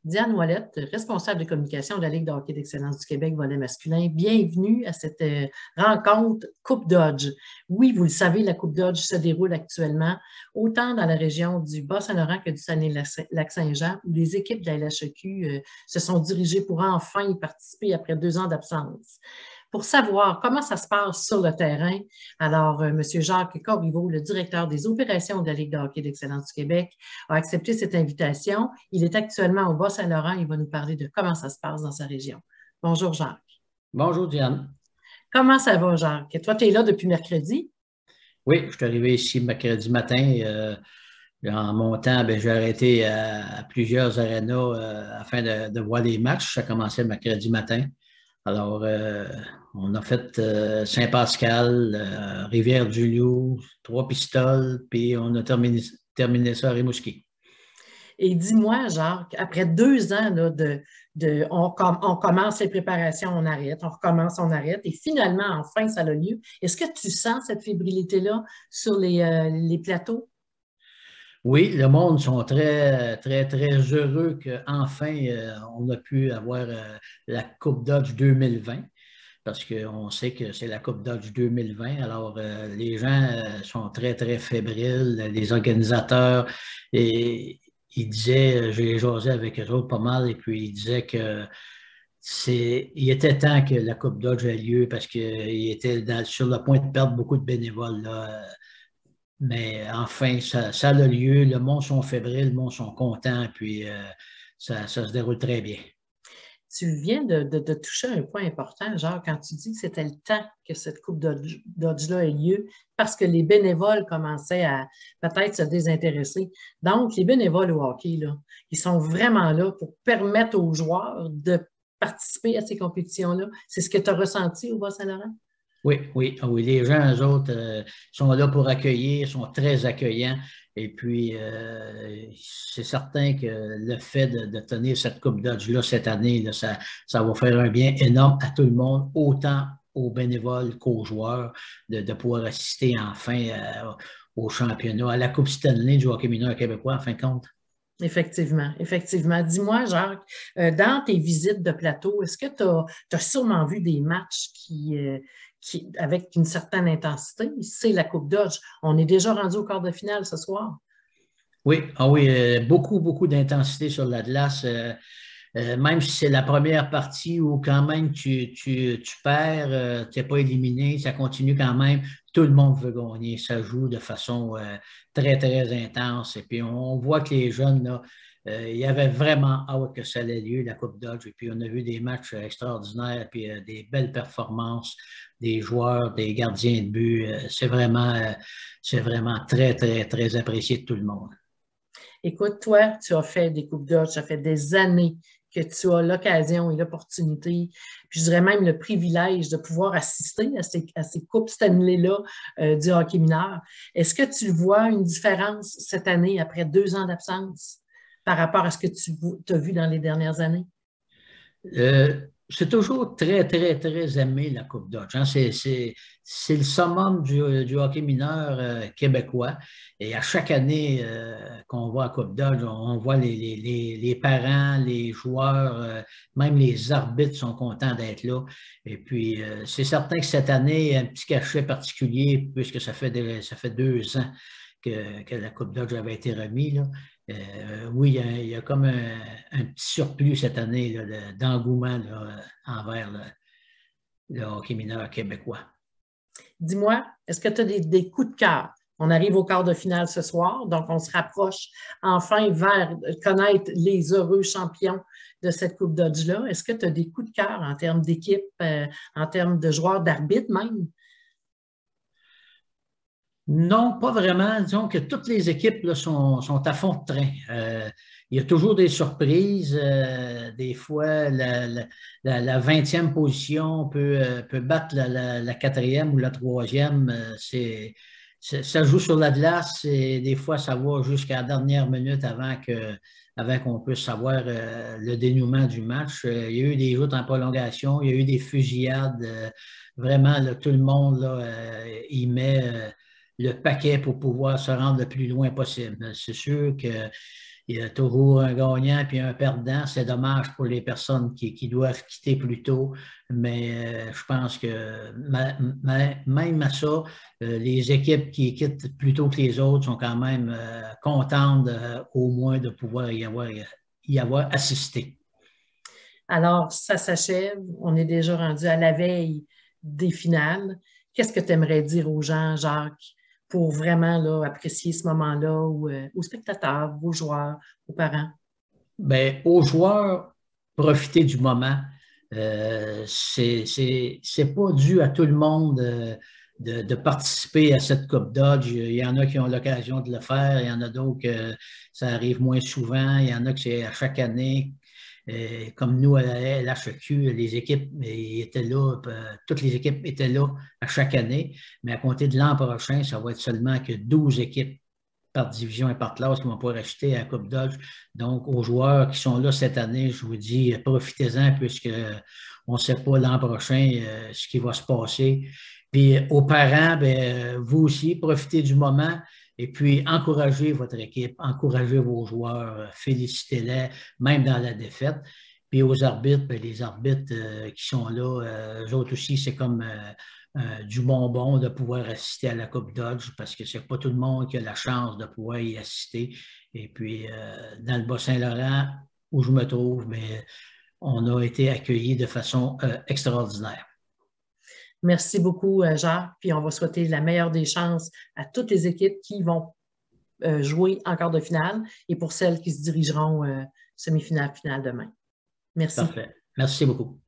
Diane Ouellette, responsable de communication de la Ligue de hockey d'excellence du Québec, volet masculin. Bienvenue à cette rencontre Coupe Dodge. Oui, vous le savez, la Coupe Dodge se déroule actuellement autant dans la région du Bas-Saint-Laurent que du Saguenay-Lac-Saint-Jean, où les équipes de la LHEQ se sont dirigées pour enfin y participer après 2 ans d'absence. Pour savoir comment ça se passe sur le terrain, alors M. Jacques Corriveau, le directeur des opérations de la Ligue de hockey d'excellence du Québec, a accepté cette invitation. Il est actuellement au Bas-Saint-Laurent. Il va nous parler de comment ça se passe dans sa région. Bonjour Jacques. Bonjour Diane. Comment ça va Jacques? Toi, tu es là depuis mercredi? Oui, je suis arrivé ici mercredi matin. En montant, j'ai arrêté à plusieurs arénas afin de voir les matchs. Ça commençait mercredi matin. Alors, on a fait Saint-Pascal, Rivière-du-Loup, Trois-Pistoles, puis on a terminé ça à Rimouski. Et dis-moi, Jacques, après 2 ans là, on commence les préparations, on arrête, on recommence, on arrête, et finalement, enfin, ça a lieu. Est-ce que tu sens cette fébrilité-là sur les plateaux? Oui, le monde sont très, très, très heureux qu'enfin, on a pu avoir la Coupe Dodge 2020 parce qu'on sait que c'est la Coupe Dodge 2020. Alors, les gens sont très, très fébriles, les organisateurs, et ils disaient, j'ai jasé avec eux autres pas mal, et puis ils disaient que il était temps que la Coupe Dodge ait lieu parce qu'ils étaient sur le point de perdre beaucoup de bénévoles, là. Mais enfin, ça a lieu, le monde sont fébriles, le monde sont contents, puis ça se déroule très bien. Tu viens de toucher un point important, genre quand tu dis que c'était le temps que cette Coupe Dodge-là ait lieu, parce que les bénévoles commençaient à peut-être se désintéresser. Donc, les bénévoles au hockey, là, ils sont vraiment là pour permettre aux joueurs de participer à ces compétitions-là. C'est ce que tu as ressenti au Bas-Saint-Laurent? Oui, oui, ah oui, les gens, eux autres, sont là pour accueillir, sont très accueillants. Et puis, c'est certain que le fait de tenir cette Coupe Dodge-là cette année, là, ça va faire un bien énorme à tout le monde, autant aux bénévoles qu'aux joueurs, de pouvoir assister enfin au championnat, à la Coupe Stanley du hockey mineur québécois, en fin de compte. Effectivement, effectivement. Dis-moi, Jacques, dans tes visites de plateau, est-ce que tu as, sûrement vu des matchs avec une certaine intensité? C'est la Coupe Dodge. On est déjà rendu au quart de finale ce soir. Oui, ah oui, beaucoup, beaucoup d'intensité sur la glace. Même si c'est la première partie où quand même tu perds, tu n'es pas éliminé, ça continue quand même. Tout le monde veut gagner. Ça joue de façon très, très intense. Et puis on voit que les jeunes, là, il y avait vraiment hâte que ça ait lieu, la Coupe Dodge. Et puis on a vu des matchs extraordinaires, puis des belles performances des joueurs, des gardiens de but. C'est vraiment très, très, très apprécié de tout le monde. Écoute, toi, tu as fait des Coupes Dodge, ça fait des années que tu as l'occasion et l'opportunité, puis je dirais même le privilège de pouvoir assister à ces Coupes Stanley-là du hockey mineur. Est-ce que tu vois une différence cette année après 2 ans d'absence par rapport à ce que tu as vu dans les dernières années? C'est toujours très, très, très aimé la Coupe Dodge, hein. C'est le summum du hockey mineur québécois. Et à chaque année qu'on va à Coupe Dodge, on voit les parents, les joueurs, même les arbitres sont contents d'être là. Et puis, c'est certain que cette année, il y a un petit cachet particulier, puisque ça fait 2 ans que la Coupe Dodge avait été remise, là. Oui, il y a comme un petit surplus cette année là, d'engouement là, envers le hockey mineur québécois. Dis-moi, est-ce que tu as des coups de cœur? On arrive au quart de finale ce soir, donc on se rapproche enfin vers connaître les heureux champions de cette Coupe Dodge-là. Est-ce que tu as des coups de cœur en termes d'équipe, en termes de joueurs, d'arbitre même? Non, pas vraiment. Disons que toutes les équipes là, sont à fond de train. Il y a toujours des surprises. Des fois, la 20e position peut battre la 4e ou la 3e. Ça joue sur la glace et des fois, ça va jusqu'à la dernière minute avant qu'on puisse savoir le dénouement du match. Il y a eu des joutes en prolongation, il y a eu des fusillades. Vraiment, là, tout le monde là, y met le paquet pour pouvoir se rendre le plus loin possible. C'est sûr qu'il il y a toujours un gagnant puis un perdant. C'est dommage pour les personnes qui doivent quitter plus tôt, mais je pense que même à ça, les équipes qui quittent plus tôt que les autres sont quand même contentes au moins de pouvoir y avoir assisté. Alors, ça s'achève. On est déjà rendu à la veille des finales. Qu'est-ce que tu aimerais dire aux gens, Jacques, pour vraiment là, apprécier ce moment-là, ou aux spectateurs, aux joueurs, aux parents? Bien, aux joueurs, profiter du moment. C'est pas dû à tout le monde de participer à cette Coupe Dodge. Il y en a qui ont l'occasion de le faire, il y en a d'autres que ça arrive moins souvent, il y en a que c'est à chaque année. Comme nous, à la LHEQ, les équipes étaient là, toutes les équipes étaient là à chaque année, mais à compter de l'an prochain, ça va être seulement que 12 équipes par division et par classe qui vont pouvoir acheter à la Coupe Dodge. Donc, aux joueurs qui sont là cette année, je vous dis, profitez-en puisqu'on ne sait pas l'an prochain ce qui va se passer. Puis aux parents, bien, vous aussi, profitez du moment et puis encouragez votre équipe, encouragez vos joueurs, félicitez-les, même dans la défaite. Puis aux arbitres, bien, les arbitres qui sont là, eux autres aussi, c'est comme du bonbon de pouvoir assister à la Coupe Dodge parce que c'est pas tout le monde qui a la chance de pouvoir y assister. Et puis, dans le Bas-Saint-Laurent, où je me trouve, mais on a été accueillis de façon extraordinaire. Merci beaucoup, Jacques. Puis on va souhaiter la meilleure des chances à toutes les équipes qui vont jouer en quart de finale et pour celles qui se dirigeront semi-finale, finale demain. Merci. Parfait. Merci beaucoup.